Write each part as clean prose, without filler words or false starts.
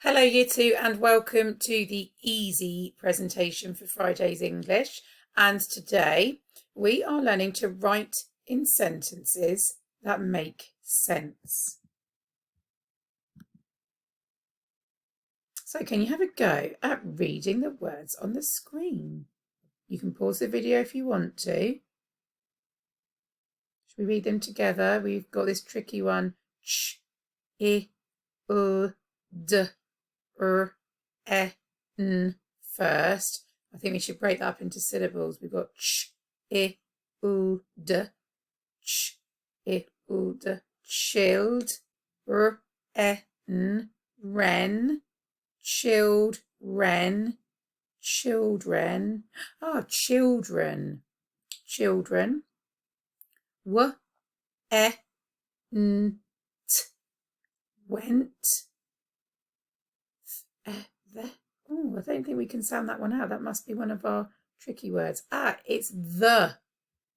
Hello Year 2 and welcome to the easy presentation for Friday's English, and today we are learning to write in sentences that make sense. So can you have a go at reading the words on the screen? You can pause the video if you want to. Should we read them together? We've got this tricky one. Ch, I, U, D, R, E, N first. I think we should break that up into syllables. We've got ch, I, U, D, ch, I, U, D, chilled, R, E, N, ren, chilled, ren, children, children, children, w, e, n, t, went, the. Oh, I don't think we can sound that one out. That must be one of our tricky words. It's the.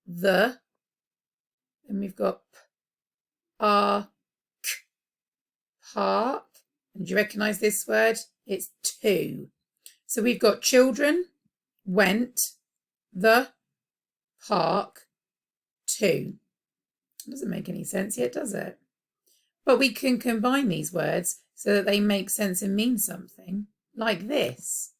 And we've got p, r, k, park. And do you recognise this word? It's to. So we've got children, went, the, park, to. It doesn't make any sense yet, does it? But we can combine these words so that they make sense and mean something, like this.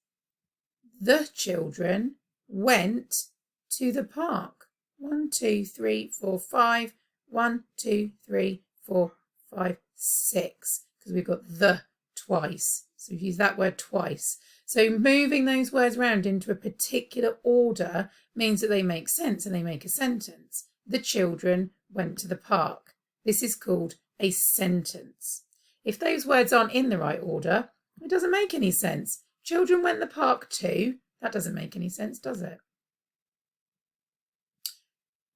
The children went to the park. 1, 2, 3, 4, 5. 1, 2, 3, 4, 5, 6. Because we've got the twice. So we've used that word twice. So moving those words around into a particular order means that they make sense and they make a sentence. The children went to the park. This is called a sentence. If those words aren't in the right order, it doesn't make any sense. Children went to the park too. That doesn't make any sense, does it?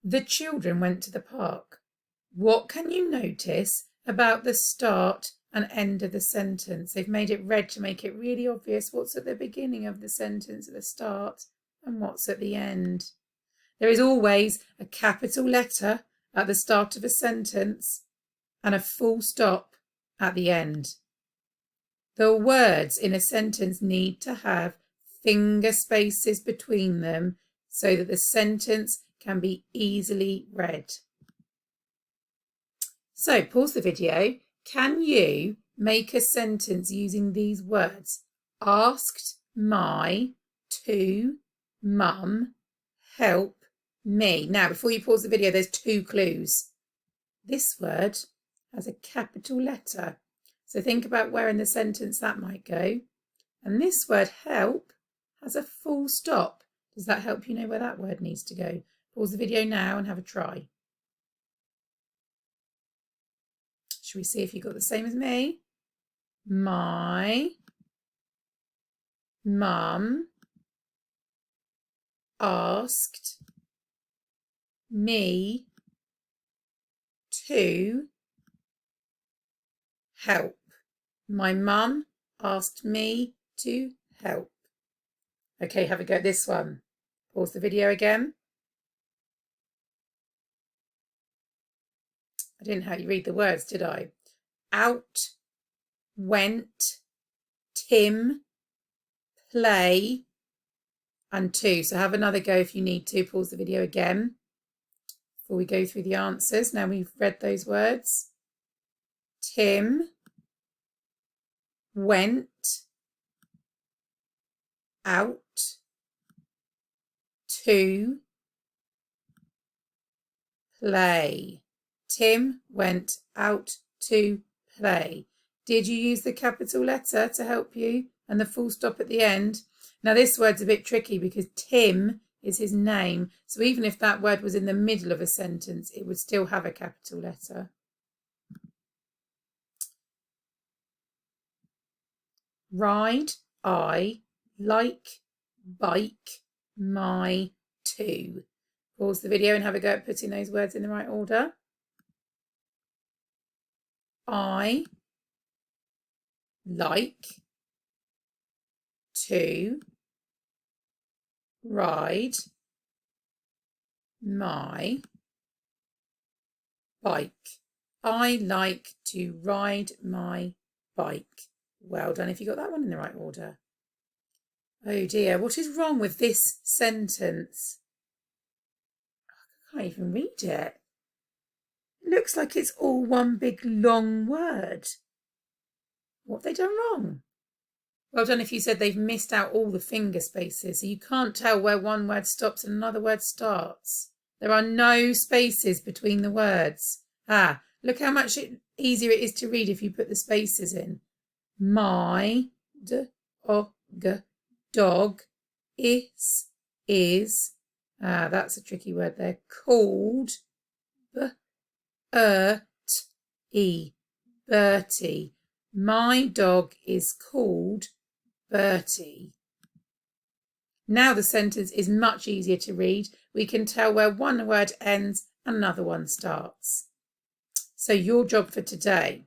The children went to the park. What can you notice about the start and end of the sentence? They've made it red to make it really obvious what's at the beginning of the sentence at the start and what's at the end. There is always a capital letter at the start of a sentence and a full stop at the end. The words in a sentence need to have finger spaces between them so that the sentence can be easily read. So pause the video. Can you make a sentence using these words? Asked my to mum help me. Now, before you pause the video, there's 2 clues. This word has a capital letter. So think about where in the sentence that might go. And this word help has a full stop. Does that help you know where that word needs to go? Pause the video now and have a try. Shall we see if you got the same as me? My mum asked me to help. My mum asked me to help. Okay, have a go at this one. Pause the video again. I didn't help you read the words, did I? Out, went, Tim, play, and to. So have another go if you need to. Pause the video again before we go through the answers. Now we've read those words. Tim went out to play. Tim went out to play. Did you use the capital letter to help you and the full stop at the end? Now this word's a bit tricky because Tim is his name. So even if that word was in the middle of a sentence, it would still have a capital letter. Ride, I, like, bike, my, to. Pause the video and have a go at putting those words in the right order. I like to ride my bike. I like to ride my bike. Well done if you got that one in the right order. Oh dear, what is wrong with this sentence? I can't even read it. It looks like it's all one big long word. What have they done wrong? Well done if you said they've missed out all the finger spaces, so you can't tell where one word stops and another word starts. There are no spaces between the words. Look how much easier it is to read if you put the spaces in. My, dog, is, that's a tricky word there, called, Bertie. My dog is called Bertie. Now the sentence is much easier to read. We can tell where one word ends and another one starts. So your job for today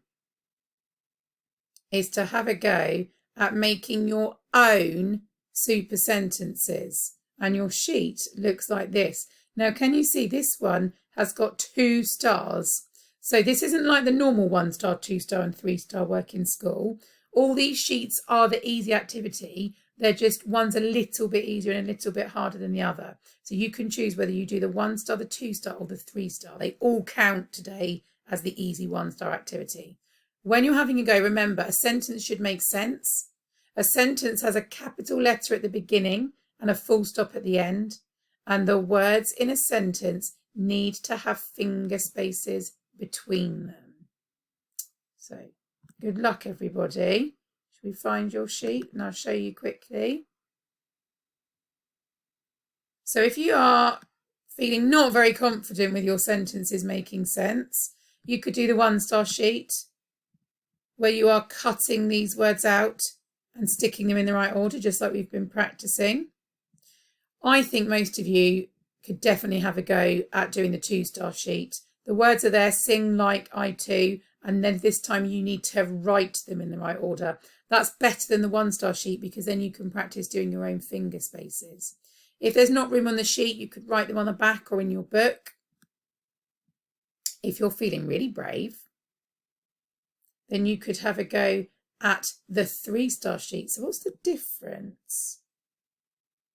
is to have a go at making your own super sentences. And your sheet looks like this. Now, can you see this one has got 2 stars? So this isn't like the normal 1 star, 2 star and 3 star work in school. All these sheets are the easy activity. They're just one's a little bit easier and a little bit harder than the other. So you can choose whether you do the 1 star, the 2 star or the 3 star. They all count today as the easy 1 star activity. When you're having a go, remember a sentence should make sense. A sentence has a capital letter at the beginning and a full stop at the end. And the words in a sentence need to have finger spaces between them. So good luck, everybody. Should we find your sheet and I'll show you quickly. So if you are feeling not very confident with your sentences making sense, you could do the 1 star sheet where you are cutting these words out and sticking them in the right order, just like we've been practicing. I think most of you could definitely have a go at doing the 2 star sheet. The words are there, sing like I too, and then this time you need to write them in the right order. That's better than the 1 star sheet because then you can practice doing your own finger spaces. If there's not room on the sheet, you could write them on the back or in your book. If you're feeling really brave, then you could have a go at the 3 star sheet. So what's the difference?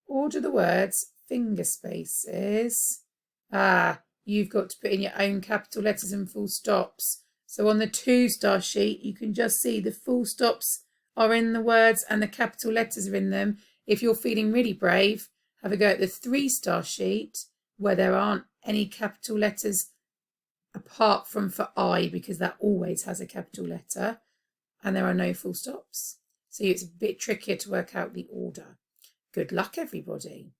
Order the words, finger spaces. You've got to put in your own capital letters and full stops. So on the 2 star sheet, you can just see the full stops are in the words and the capital letters are in them. If you're feeling really brave, have a go at the 3 star sheet where there aren't any capital letters apart from for I, because that always has a capital letter, and there are no full stops. So it's a bit trickier to work out the order. Good luck, everybody.